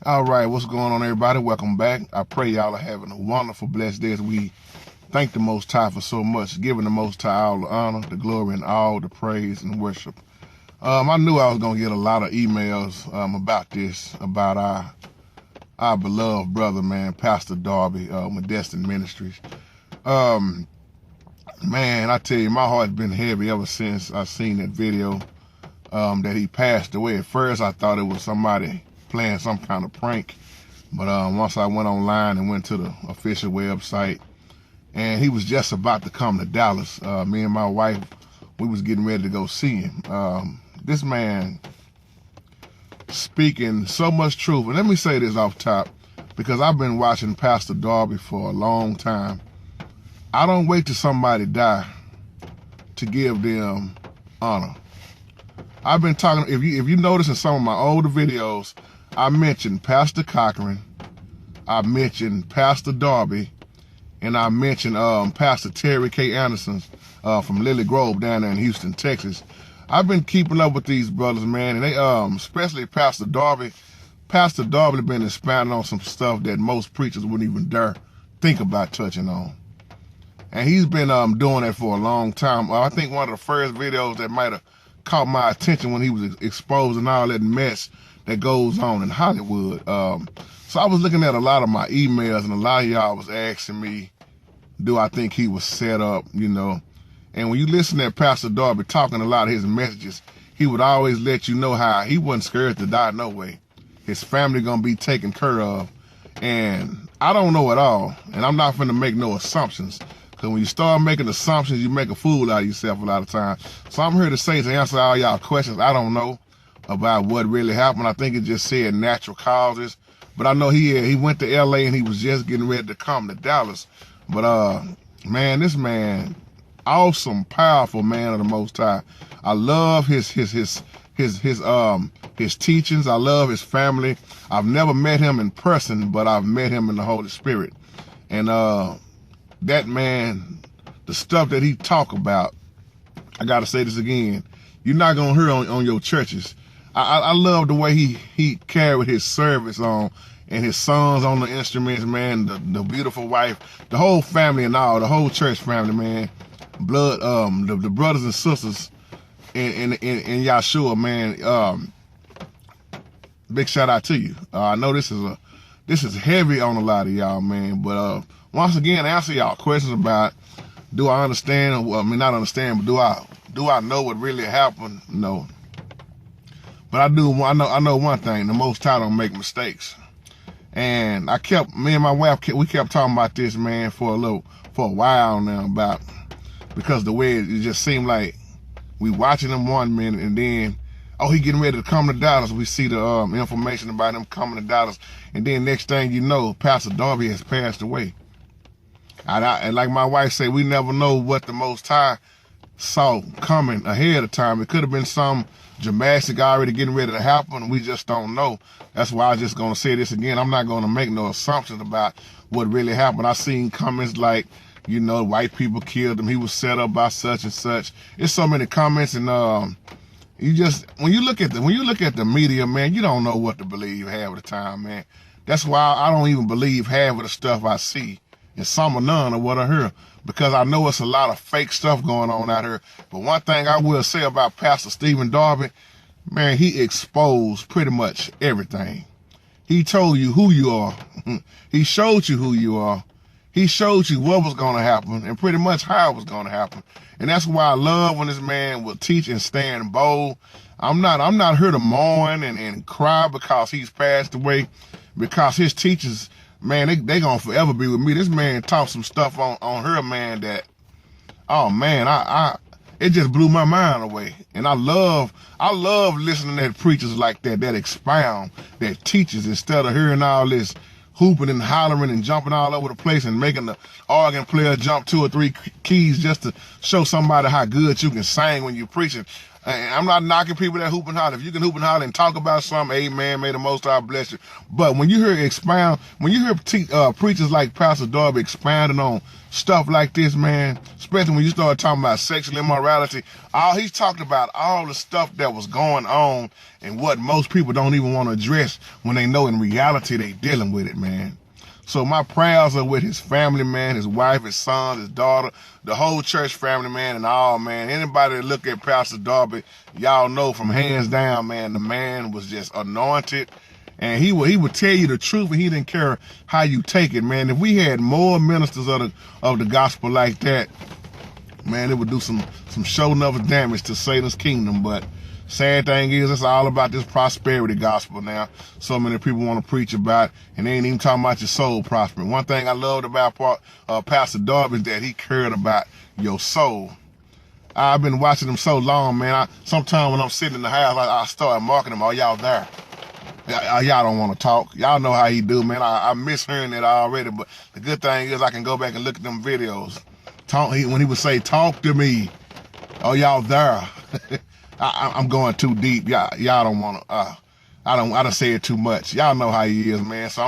All right, what's going on, everybody? Welcome back. I pray y'all are having a wonderful, blessed day as we thank the Most High for so much, giving the Most High all the honor, the glory, and all the praise and worship. I knew I was going to get a lot of emails about this, about our beloved brother, man, Pastor Darby with Destin Ministries. Man, I tell you, my heart's been heavy ever since I seen that video that he passed away. At first, I thought it was somebody playing some kind of prank. But once I went online and went to the official website, and he was just about to come to Dallas. Me and my wife, we was getting ready to go see him. This man speaking so much truth. And let me say this off top, because I've been watching Pastor Darby for a long time. I don't wait till somebody die to give them honor. I've been talking, if you notice in some of my older videos, I mentioned Pastor Cochran, I mentioned Pastor Darby, and I mentioned Pastor Terry K. Anderson from Lily Grove down there in Houston, Texas. I've been keeping up with these brothers, man, and they, especially Pastor Darby. Pastor Darby been expounding on some stuff that most preachers wouldn't even dare think about touching on. And he's been doing that for a long time. I think one of the first videos that might have caught my attention when he was exposing all that mess that goes on in Hollywood. So I was looking at a lot of my emails, and a lot of y'all was asking me, do I think he was set up, you know? And when you listen to Pastor Darby talking a lot of his messages, he would always let you know how he wasn't scared to die no way. His family gonna be taken care of. And I don't know it all, and I'm not finna make no assumptions. Because when you start making assumptions, you make a fool out of yourself a lot of times. So I'm here to answer all y'all questions. I don't know about what really happened. I think it just said natural causes. But I know he went to LA and he was just getting ready to come to Dallas. But man, this man, awesome, powerful man of the Most High. I love his teachings. I love his family. I've never met him in person, but I've met him in the Holy Spirit. And that man, the stuff that he talk about, I gotta say this again, you're not gonna hear on your churches. I love the way he carried his service on, and his sons on the instruments, man, the beautiful wife, the whole family and all, the whole church family, man. Blood, the brothers and sisters in Yahshua, man. Big shout out to you. I know this is heavy on a lot of y'all, man. But once again, answer y'all questions about, do I understand? Well, I mean, not understand, but do I know what really happened? No. But I do. I know one thing: the Most High don't make mistakes. And me and my wife, we kept talking about this, man, for a while now, about, because the way it just seemed like we watching him one minute, and then, oh, he getting ready to come to Dallas. We see the information about him coming to Dallas, and then next thing you know, Pastor Darby has passed away. And like my wife said, we never know what the Most High saw coming ahead of time. It could have been some dramatic already getting ready to happen. We just don't know. That's why I'm just going to say this again. I'm not going to make no assumptions about what really happened. I seen comments like, you know, white people killed him. He was set up by such and such. It's so many comments, and you just, when you look at the media, man, you don't know what to believe half of the time, man. That's why I don't even believe half of the stuff I see, and some or none of what I hear, because I know it's a lot of fake stuff going on out here. But one thing I will say about Pastor Stephen Darby, man, he exposed pretty much everything. He told you who you are. He showed you who you are. He showed you what was going to happen and pretty much how it was going to happen. And that's why I love when this man will teach and stand bold. I'm not here to mourn and cry because he's passed away, because his teachers, man, they gonna forever be with me. This man taught some stuff on her, man, that, oh man, it just blew my mind away. And I love listening to preachers like that expound, that teaches, instead of hearing all this hooping and hollering and jumping all over the place and making the organ player jump 2 or 3 keys just to show somebody how good you can sing when you're preaching. And I'm not knocking people that hoop and holler. If you can hoop and holler and talk about something, amen, may the Most High bless you. But when you hear preachers like Pastor Darby expounding on stuff like this, man, especially when you start talking about sexual immorality, he's talked about all the stuff that was going on and what most people don't even want to address when they know in reality they dealing with it, man. So my prayers are with his family, man, his wife, his son, his daughter, the whole church family, man, and all, man. Anybody that look at Pastor Darby, y'all know from hands down, man, the man was just anointed. And he would tell you the truth, and he didn't care how you take it, man. If we had more ministers of the gospel like that, man, it would do some show enough damage to Satan's kingdom. But sad thing is, it's all about this prosperity gospel now. So many people want to preach about, and they ain't even talking about your soul prospering. One thing I loved about Pastor Darby is that he cared about your soul. I've been watching him so long, man. Sometimes when I'm sitting in the house, I start marking him. Oh, y'all there? Y'all don't want to talk. Y'all know how he do, man. I miss hearing it already, but the good thing is I can go back and look at them videos. When he would say, talk to me. Oh, y'all there? I'm going too deep. Y'all don't want to, I don't say it too much. Y'all know how he is, man. So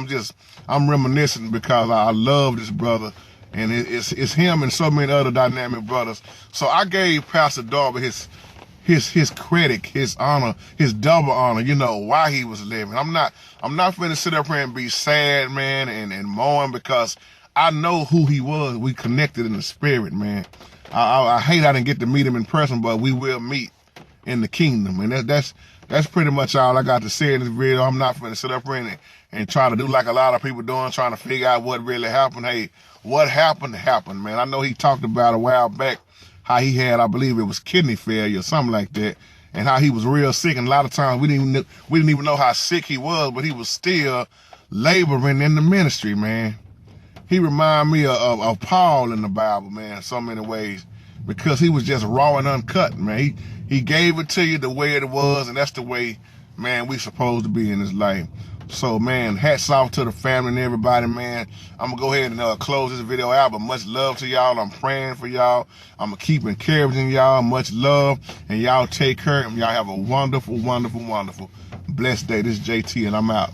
I'm reminiscing because I love this brother, and it's him and so many other dynamic brothers. So I gave Pastor Darby his credit, his honor, his double honor, you know, why he was living. I'm not finna sit up here and be sad, man, and mourn, because I know who he was. We connected in the spirit, man. I hate I didn't get to meet him in person, but we will meet in the kingdom. And that's pretty much all I got to say in this video. I'm not finna sit up here and try to do like a lot of people doing, trying to figure out what really happened. Hey, what happened, man. I know he talked about a while back how he had, I believe it was kidney failure or something like that, and how he was real sick. And a lot of times we didn't even know how sick he was, but he was still laboring in the ministry, man. He reminded me of Paul in the Bible, man, in so many ways, because he was just raw and uncut, man. He gave it to you the way it was, and that's the way, man, we supposed to be in this life. So, man, hats off to the family and everybody, man. I'm going to go ahead and close this video out, but much love to y'all. I'm praying for y'all. I'm going to keep encouraging y'all. Much love, and y'all take care, and y'all have a wonderful, wonderful, wonderful blessed day. This is JT, and I'm out.